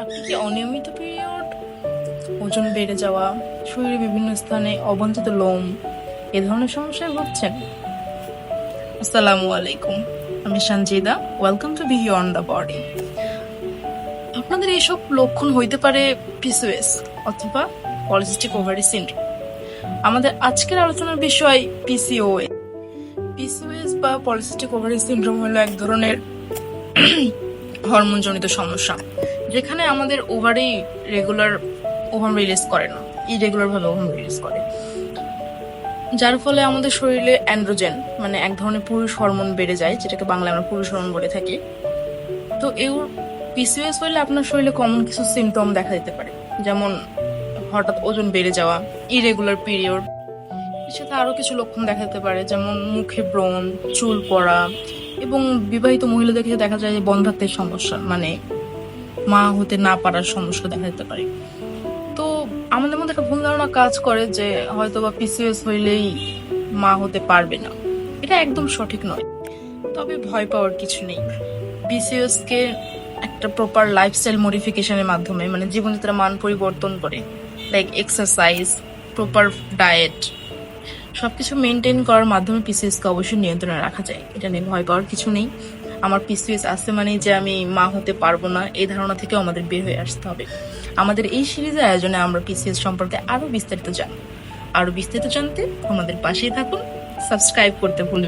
আপনি কি অনিয়মিত পিরিয়ড, ওজন বেড়ে যাওয়া, শরীরের বিভিন্ন স্থানে অবাঞ্ছিত লোম এ ধরনের সমস্যায় ভুগছেন? আসসালামু আলাইকুম, আমি Sanjida. Welcome to beyond the body. আপনাদের এইসব লক্ষণ হইতে পারে পিসিওএস অথবা পলিসিস্টিক ওভারি সিনড্রোম। আমাদের আজকের আলোচনার বিষয় পিসিওএস। পিসিওএস বা পলিসিস্টিক ওভারি সিনড্রোম হলো এক ধরনের হরমোনজনিত সমস্যা, যেখানে আমাদের ওভারি রেগুলার ওভাম রিলিজ করে না, ইরেগুলার ভাবে ওভাম রিলিজ করে, যার ফলে আমাদের শরীরে অ্যান্ড্রোজেন মানে এক ধরনের পুরুষ হরমোন বেড়ে যায়, যেটাকে বাংলায় আমরা পুরুষ হরমোন বলে থাকি। তো এর পিসিওএস হলে আপনার শরীরে কমন কিছু সিমটম দেখা দিতে পারে, যেমন হঠাৎ ওজন বেড়ে যাওয়া, ইরেগুলার পিরিয়ড। এর সাথে আরো কিছু লক্ষণ দেখা দিতে পারে, যেমন মুখে ব্রণ, চুল পড়া, এবং বিবাহিত মহিলাদের ক্ষেত্রে দেখা যায় যে বন্ধ্যাত্বের সমস্যা মানে মা হতে না পারার সমস্যা দেখা দিতে পারে। তো আমাদের মধ্যে একটা ভুল ধারণা কাজ করে যে হয়তো বা পিসিওএস হইলেই মা হতে পারবে না। এটা একদম সঠিক নয়, তবে ভয় পাওয়ার কিছু নেই। পিসিওএস কে একটা প্রপার লাইফস্টাইল মডিফিকেশনের মাধ্যমে, মানে জীবনযাত্রার মান পরিবর্তন করে, লাইক এক্সারসাইজ, প্রপার ডায়েট, সবকিছু মেনটেন করার মাধ্যমে পিসিওএস কে অবশ্যই নিয়ন্ত্রণে রাখা যায়। এটা নিয়ে ভয় পাওয়ার কিছু নেই। আমার পিসিওএস আছে মানে যে আমি মা হতে পারবো না, এই ধারণা থেকেও আমাদের বের হয়ে আসতে হবে। আমাদের এই সিরিজের আয়োজনে আমরা পিসিওএস সম্পর্কে আরো বিস্তারিত জানবো। আরো বিস্তারিত জানতে আমাদের পাশেই থাকুন, সাবস্ক্রাইব করতে ভুলবেন না।